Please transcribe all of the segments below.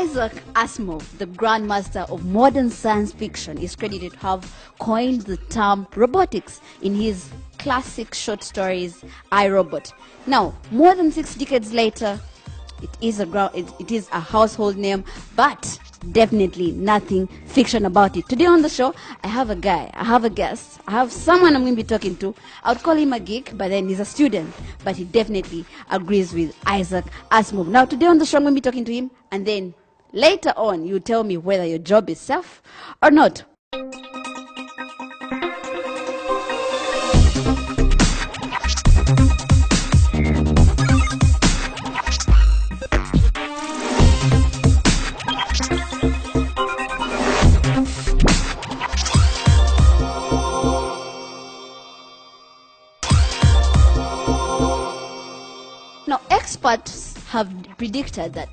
Isaac Asimov, the grandmaster of modern science fiction, is credited to have coined the term robotics in his classic short stories, I, Robot. Now, more than 6 decades later, it is a household name, but definitely nothing fiction about it. Today on the show, I have a guest, I have someone I'm going to be talking to. I would call him a geek, but then he's a student, but he definitely agrees with Isaac Asimov. Now, today on the show, I'm going to be talking to him, and then later on, you tell me whether your job is safe or not. Now, experts have predicted that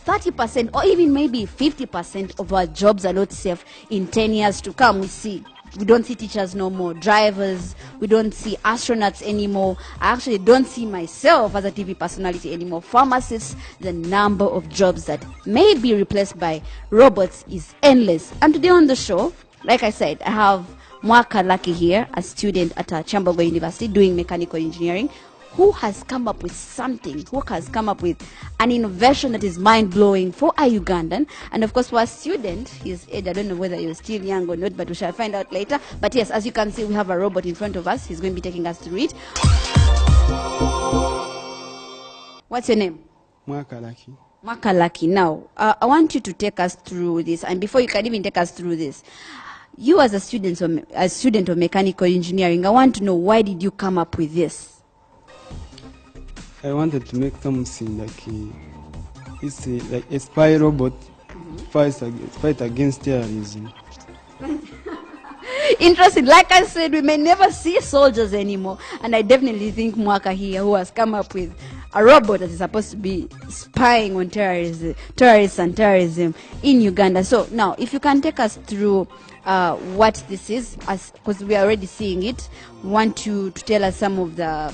30% or even maybe 50% of our jobs are not safe in 10 years to come. We don't see teachers no more, drivers, we don't see astronauts anymore. I actually don't see myself as a TV personality anymore. Pharmacists, the number of jobs that may be replaced by robots is endless. And today on the show, like I said, I have Mwaka Lucky here, a student at Chamberlain University doing mechanical engineering, who has come up with something, who has come up with an innovation that is mind-blowing for a Ugandan. And of course, for a student, his age, I don't know whether you're still young or not, but we shall find out later. But yes, as you can see, we have a robot in front of us. He's going to be taking us through it. What's your name? Mwaka Lucky. Mwaka Lucky. Now, I want you to take us through this. And before you can even take us through this, you as a student of mechanical engineering, I want to know, why did you come up with this? I wanted to make something like it's like a spy robot fight against terrorism. Interesting. Like I said, we may never see soldiers anymore, and I definitely think Mwaka here, who has come up with a robot that is supposed to be spying on terrorists and terrorism in Uganda. So now, if you can take us through what this is, because we are already seeing it, want you to tell us some of the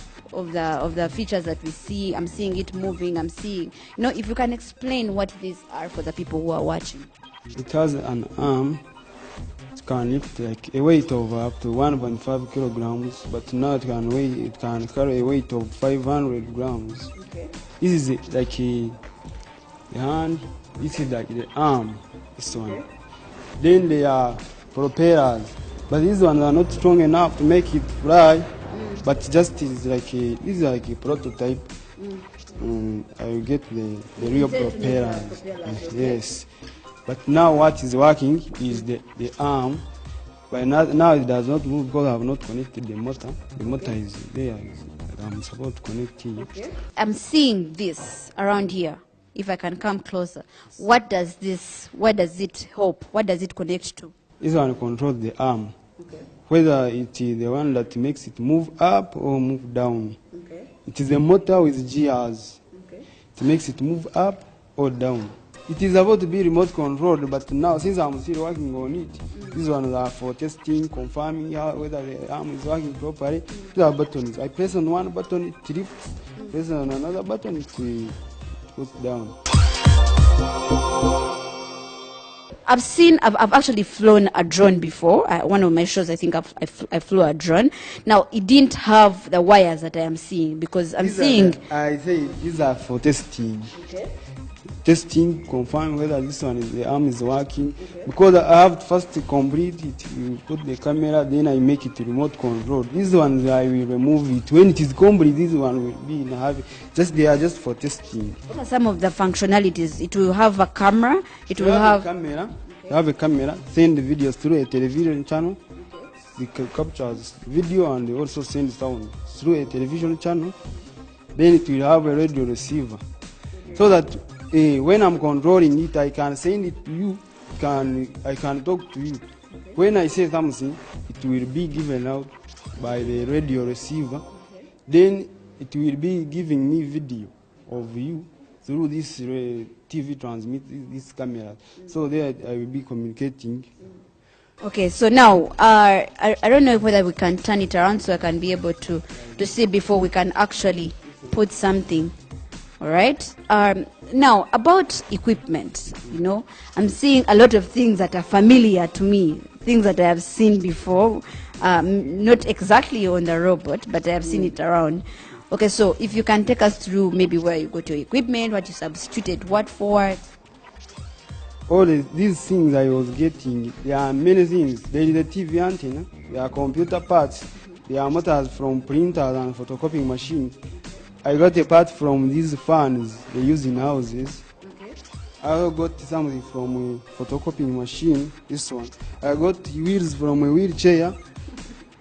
features that we see. I'm seeing it moving. I'm seeing, if you can explain what these are for the people who are watching. It has an arm. It can lift like a weight of up to 1.5 kilograms, but now it can carry a weight of 500 grams. Okay. This is like the hand. This is like the arm. This one. Okay. Then they are propellers, but these ones are not strong enough to make it fly. But just is like this is like a prototype. I will get the real propellers. Yes. But now what is working is the arm. But now it does not move because I have not connected the motor. The motor is there. I'm supposed to connect it. Okay. I'm seeing this around here. If I can come closer, what does it help? What does it connect to? This one controls the arm. Okay. Whether it is the one that makes it move up or move down. Okay. It is a motor with gears. Okay. It makes it move up or down. It is about to be remote controlled, but now since I'm still working on it, these ones are for testing, confirming whether the arm is working properly. These are buttons. I press on one button, it lifts. Press on another button, it goes down. I've actually flown a drone before. One of my shows, I think I flew a drone. Now, it didn't have the wires that I am seeing, because I say these are for testing. Okay. Testing, confirm whether this one the arm is working. Okay. Because I have to first complete it. You put the camera, then I make it remote control. This one I will remove it. When it is complete, this one will be in a they are just for testing. What are some of the functionalities? It will have a camera. It will have a camera. Okay. You have a camera. Send the videos through a television channel. Okay. It captures video and also send sound through a television channel. Then it will have a radio receiver, so that when I'm controlling it, I can send it to you. I can talk to you. Okay. When I say something, it will be given out by the radio receiver. Okay. Then it will be giving me video of you through this TV transmit, this camera. So there I will be communicating. Okay, so now I don't know whether we can turn it around so I can be able to see before we can actually put something All right. Now about equipment, I'm seeing a lot of things that are familiar to me, things that I have seen before, not exactly on the robot, but I have seen it around. Okay, so if you can take us through maybe where you got your equipment, what you substituted, what for. All these things I was getting, there are many things. There is a TV antenna, there are computer parts, there are motors from printers and photocopying machines. I got a part from these fans they use in houses. Okay. I also got something from a photocopying machine, this one. I got wheels from a wheelchair.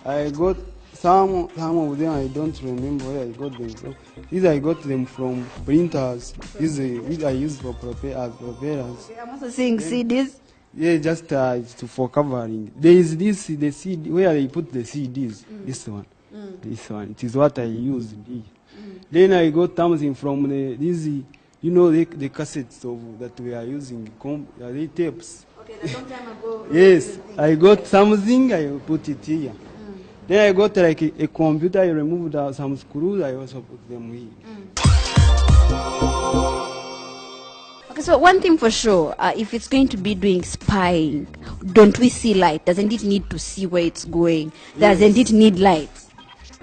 I got some of them I don't remember where I got them from. These I got them from printers. These I use for propellers. Okay, I'm also seeing CDs. Yeah, just for covering. There is the CD where I put the CDs. This one. This one. It is what I used. Then I got something from the cassettes that we are using. Are they tapes? Okay, that's long time ago. Yes, I got something. I put it here. Then I got like a computer. I removed some screws. I also put them here. Okay, so one thing for sure, if it's going to be doing spying, don't we see light? Doesn't it need to see where it's going? Doesn't it need light?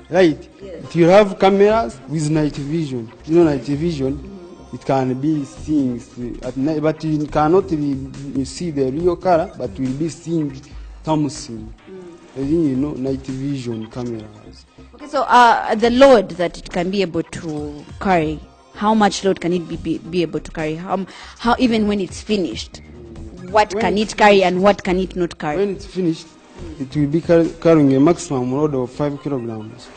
Right. If you have cameras with night vision, night vision, it can be seeing at night, but you cannot see the real color, but will be seeing something. Night vision cameras. Okay, so the load that it can be able to carry, how much load can it be able to carry? How even when it's finished, what can it carry and what can it not carry? When it's finished, it will be carrying a maximum load of 5 kilograms.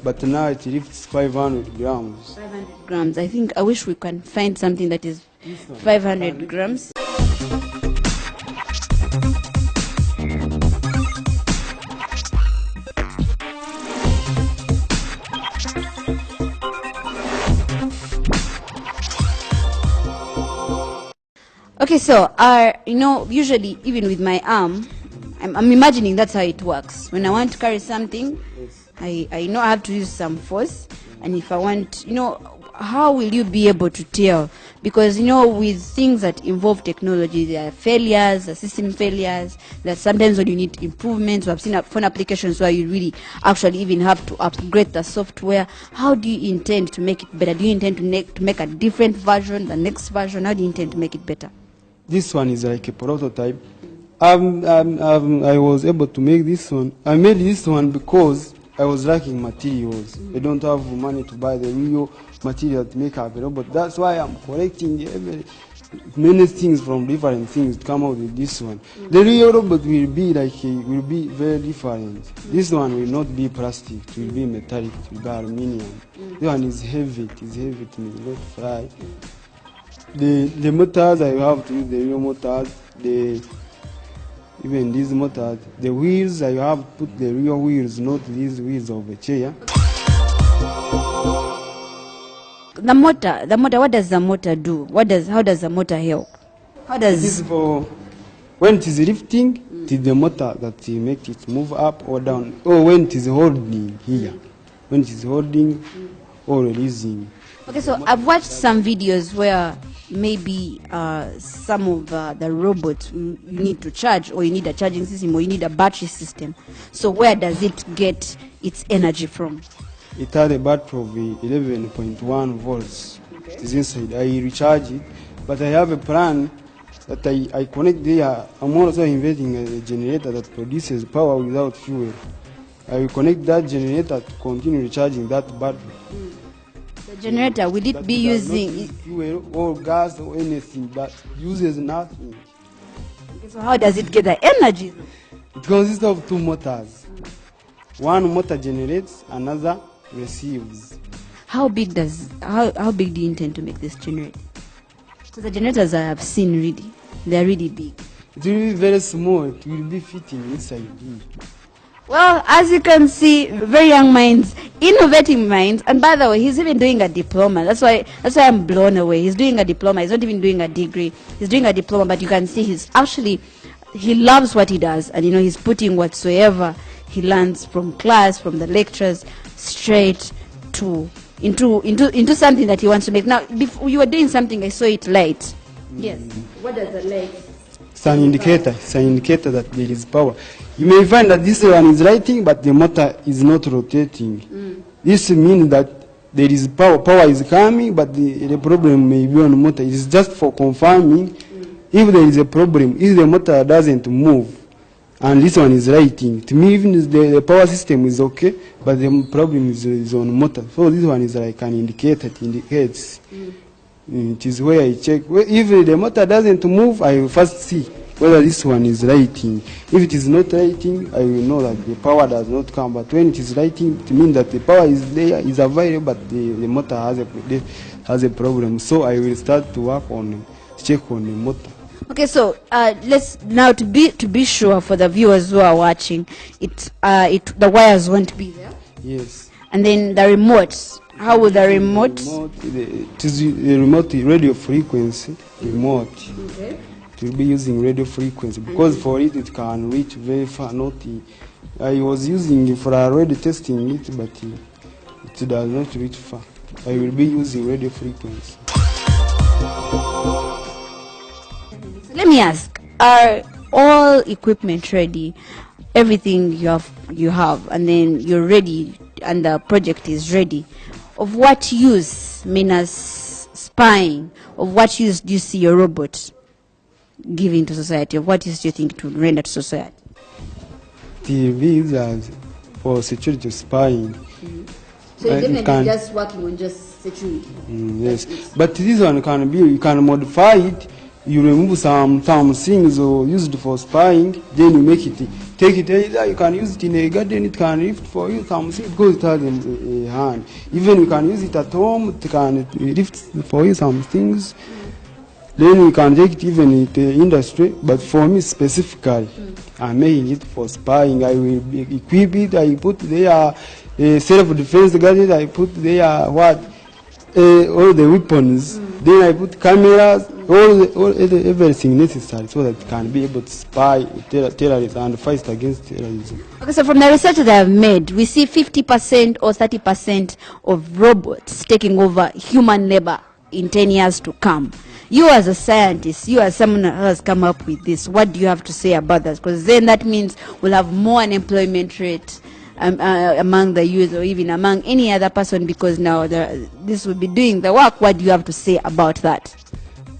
But now it lifts 500 grams. 500 grams. I think I wish we can find something that is 500 grams. Okay, so usually even with my arm, I'm imagining that's how it works. When I want to carry something, I know I have to use some force, and if I want, how will you be able to tell? Because with things that involve technology, there are failures, there are system failures. That sometimes when you need improvements, we have seen phone applications where you really actually even have to upgrade the software. How do you intend to make it better? Do you intend to make a different version, the next version? How do you intend to make it better? This one is like a prototype. I was able to make this one. I made this one because I was lacking materials. I don't have money to buy the real material to make a robot. That's why I'm collecting many things from different things to come out with this one. The real robot will be very different. This one will not be plastic. It will be metallic. It will be aluminium. This one is heavy. It is heavy. It will not fly. The motors, I have to use the real motors. Even these motors, the wheels, I have to put the real wheels, not these wheels of a chair. The motor, what does the motor do? How does the motor help? This is for when it is lifting, it is the motor that makes it move up or down. Or when it is holding here. When it is holding or releasing. Okay, so I've watched some videos where maybe some of the robots you need to charge, or you need a charging system, or you need a battery system. So where does it get its energy from? It has a battery of 11.1 volts. Okay. It is inside. I recharge it, but I have a plan that I connect there. I'm also investing in a generator that produces power without fuel. I will connect that generator to continue recharging that battery. The generator, will it be using fuel or gas or anything, but uses nothing? Okay, so how does it get the energy? It consists of 2 motors. One motor generates, another receives. How big do you intend to make this generator? Because the generators I have seen they're really big. It will be very small. It will be fitting inside here. Well, as you can see, very young minds, innovating minds, and by the way, he's even doing a diploma. That's why I'm blown away. He's doing a diploma. He's not even doing a degree. He's doing a diploma, but you can see he loves what he does, and he's putting whatsoever he learns from class, from the lectures, straight to into something that he wants to make. Now, before you were doing something, I saw it light. Yes. What does the light? It's an indicator. It's an indicator that there is power. You may find that this one is lighting, but the motor is not rotating. This means that there is power. Power is coming, but the problem may be on the motor. It is just for confirming if there is a problem. If the motor doesn't move, and this one is lighting, to me even the power system is okay, but the problem is on the motor. So this one is like an indicator. It indicates. It is where I check. If the motor doesn't move, I will first see whether this one is lighting. If it is not lighting, I will know that the power does not come. But when it is lighting, it means that the power is there, is available, but the motor has a problem. So I will start to work on check on the motor. Okay, so let's now to be sure for the viewers who are watching, the wires won't be there. Yes. And then the remote. How will the remote? It is the remote radio frequency remote. Okay. It will be using radio frequency because for it can reach very far. I was using it for already testing it, but it does not reach far. I will be using radio frequency. So let me ask: are all equipment ready? Everything you have, and then you're ready, and the project is ready. Of what use, means spying, of what use do you see your robot giving to society? Of what use do you think it would render to society? TVs as for security spying. So you're definitely just working on just security. Yes, but this one can be, you can modify it. You remove some things or used for spying, then you make it. Take it either you can use it in a garden, it can lift for you something because it has a hand. Even you can use it at home, it can lift for you some things. Then you can take it even in the industry. But for me specifically, I'm making it for spying. I will equip it. I put there self-defense gadget. I put there all the weapons. Then I put cameras, everything necessary so that it can be able to spy terrorists and fight against terrorism. Okay, so from the research that I have made, we see 50% or 30% of robots taking over human labor in 10 years to come. You as a scientist, you as someone who has come up with this, what do you have to say about that? Because then that means we'll have more unemployment rate among the youth or even among any other person, because now this will be doing the work. What do you have to say about that?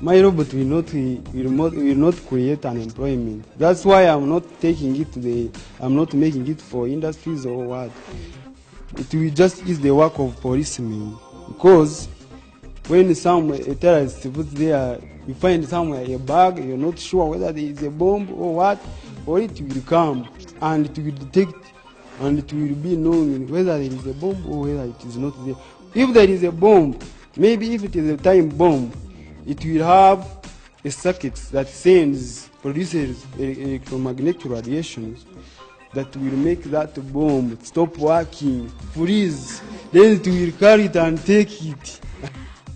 My robot will not create unemployment. That's why I'm not taking it I'm not making it for industries or what. It will just is the work of policemen. Because when a terrorist puts there, you find somewhere a bag, you're not sure whether there is a bomb or what, or it will come and it will detect and it will be known whether there is a bomb or whether it is not there. If there is a bomb, maybe if it is a time bomb, it will have a circuit that produces electromagnetic radiations that will make that bomb stop working, freeze. Then it will carry it and take it.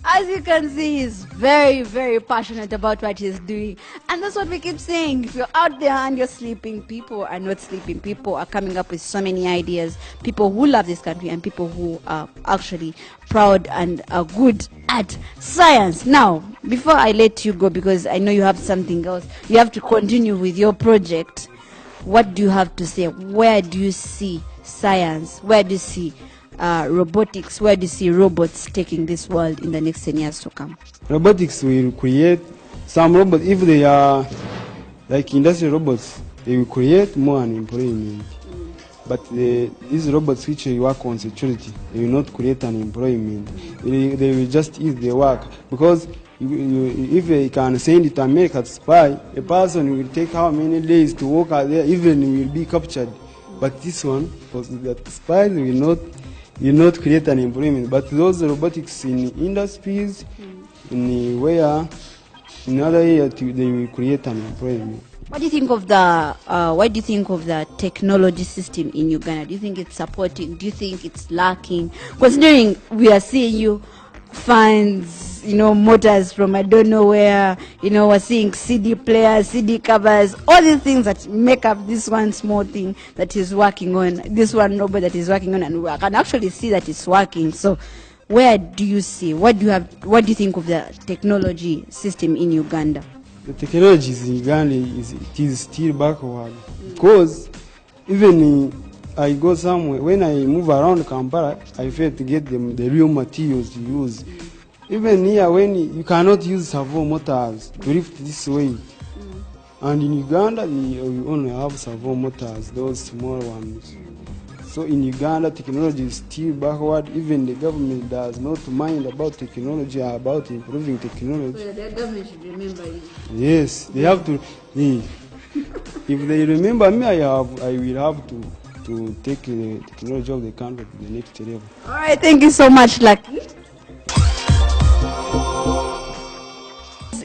As you can see, he's very, very passionate about what he's doing. And that's what we keep saying. If you're out there and you're sleeping, people are not sleeping. People are coming up with so many ideas. People who love this country and people who are actually proud and are good at science. Now, before I let you go, because I know you have something else, you have to continue with your project. What do you have to say? Where do you see science? Where do you see robotics? Where do you see robots taking this world in the next 10 years to come? Robotics will create some robots. If they are like industrial robots, they will create more unemployment. But these robots which work on security, they will not create unemployment. They will just ease the work. Because if they can send it to America to spy, a person will take how many days to work out there, even will be captured. But this one, that spies will not create an employment. But those robotics in industries, in other areas, they will create an employment. What do you think of the technology system in Uganda? Do you think it's supporting? Do you think it's lacking? Considering we are seeing you fans, motors from I don't know where, we're seeing CD players, CD covers, all these things that make up this one small thing that he's working on, this one robot that he's working on, and we can actually see that it's working. So where do you see, what do you think of the technology system in Uganda? The technology in Uganda is still backward, because even I go somewhere, when I move around Kampala, I fail to get the real materials to use. Even here, when you cannot use servo motors to lift this weight. And in Uganda, we only have servo motors, those small ones. So in Uganda, technology is still backward. Even the government does not mind about technology, about improving technology. So the government should remember you. Yes, they have to. If they remember me, I will have to take the technology of the country to the next level. All right, thank you so much, Lucky.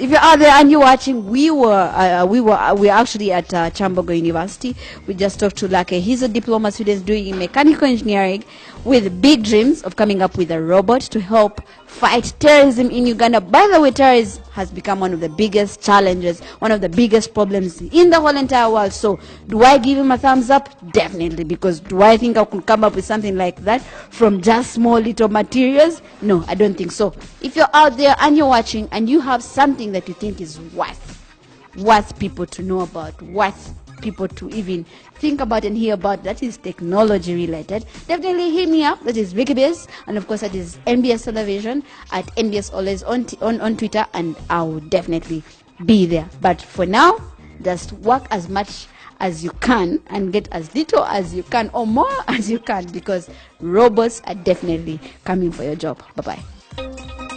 If you're out there and you're watching, we're actually at Chambogo University. We just talked to Lucky. He's a diploma student doing mechanical engineering with big dreams of coming up with a robot to help fight terrorism in Uganda. By the way, terrorism has become one of the biggest challenges, one of the biggest problems in the whole entire world. So do I give him a thumbs up? Definitely, because do I think I could come up with something like that from just small little materials? No, I don't think so. If you're out there and you're watching and you have something that you think is worth people to know about, worth people to even think about and hear about, that is technology related, definitely hit me up. That is Vicky Base, and of course that is NBS Television at NBS Always on Twitter, and I will definitely be there. But for now, just work as much as you can and get as little as you can or more as you can, because robots are definitely coming for your job. Bye bye.